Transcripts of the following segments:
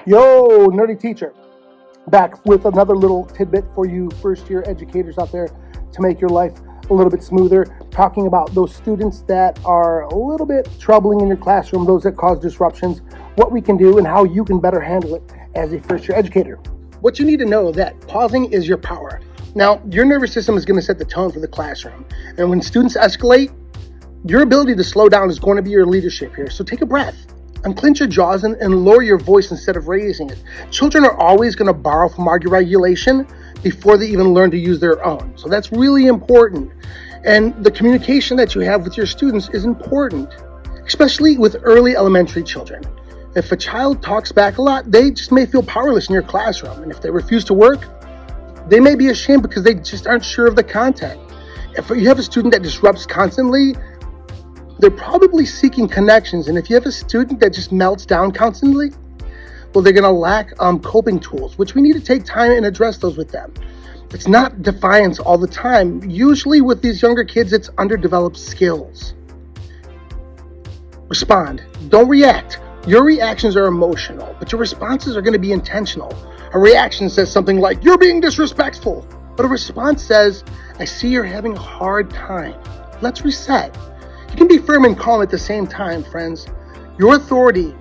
Yo, nerdy teacher, back with another little tidbit for you first year educators out there to make your life a little bit smoother, talking about those students that are a little bit troubling in your classroom, those that cause disruptions, what we can do and how you can better handle it as a first year educator. What you need to know that pausing is your power. Now, your nervous system is going to set the tone for the classroom. And when students escalate, your ability to slow down is going to be your leadership here. So take a breath. Unclench your jaws and lower your voice instead of raising it. Children are always going to borrow from our regulation before they even learn to use their own. So that's really important. And the communication that you have with your students is important, especially with early elementary children. If a child talks back a lot, they just may feel powerless in your classroom. And if they refuse to work, they may be ashamed because they just aren't sure of the content. If you have a student that disrupts constantly, they're probably seeking connections. And if you have a student that just melts down constantly, well, they're going to lack coping tools, which we need to take time and address those with them. It's not defiance all the time. Usually with these younger kids, it's underdeveloped skills. Respond. Don't react. Your reactions are emotional, but your responses are going to be intentional. A reaction says something like, "You're being disrespectful." But a response says, "I see you're having a hard time. Let's reset." You can be firm and calm at the same time, friends. Your authority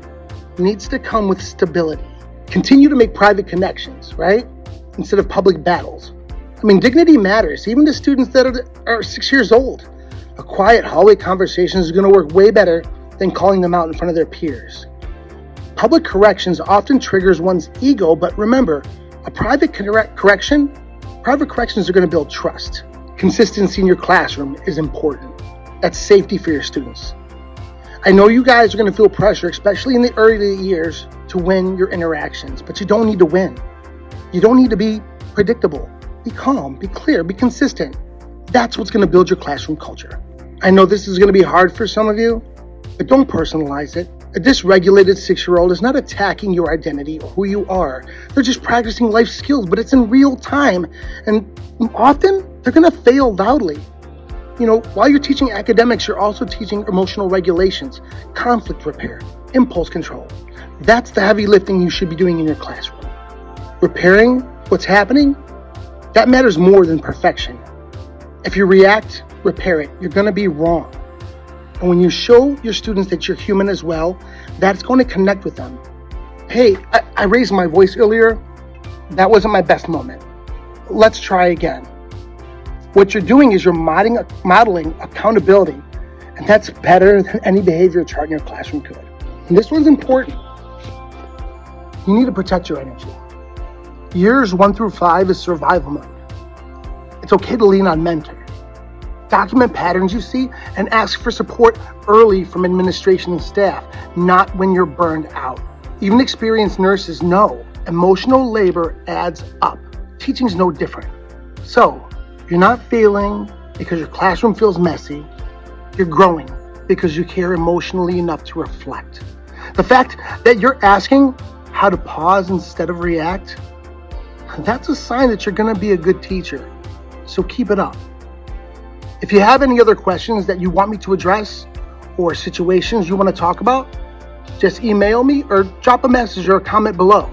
needs to come with stability. Continue to make private connections, right? Instead of public battles. I mean, dignity matters, even to students that are 6 years old. A quiet hallway conversation is going to work way better than calling them out in front of their peers. Public corrections often triggers one's ego, but remember, a private corrections are going to build trust. Consistency in your classroom is important. That's safety for your students. I know you guys are going to feel pressure, especially in the early years, to win your interactions, but you don't need to win. You don't need to be predictable. Be calm, be clear, be consistent. That's what's going to build your classroom culture. I know this is going to be hard for some of you, but don't personalize it. A dysregulated 6-year-old is not attacking your identity or who you are. They're just practicing life skills, but it's in real time. And often, they're going to fail loudly. You know, while you're teaching academics, you're also teaching emotional regulations, conflict repair, impulse control. That's the heavy lifting you should be doing in your classroom. Repairing what's happening, that matters more than perfection. If you react, repair it. You're going to be wrong. And when you show your students that you're human as well, that's going to connect with them. Hey, I raised my voice earlier. That wasn't my best moment. Let's try again. What you're doing is you're modeling accountability, and that's better than any behavior chart in your classroom could. And this one's important. You need to protect your energy. Years 1 through 5 is survival mode. It's okay to lean on mentor. Document patterns you see and ask for support early from administration and staff, not when you're burned out. Even experienced nurses know emotional labor adds up. Teaching's no different. So, you're not failing because your classroom feels messy. You're growing because you care emotionally enough to reflect. The fact that you're asking how to pause instead of react, that's a sign that you're going to be a good teacher. So keep it up. If you have any other questions that you want me to address or situations you want to talk about, just email me or drop a message or a comment below.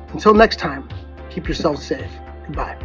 Until next time, keep yourself safe. Goodbye.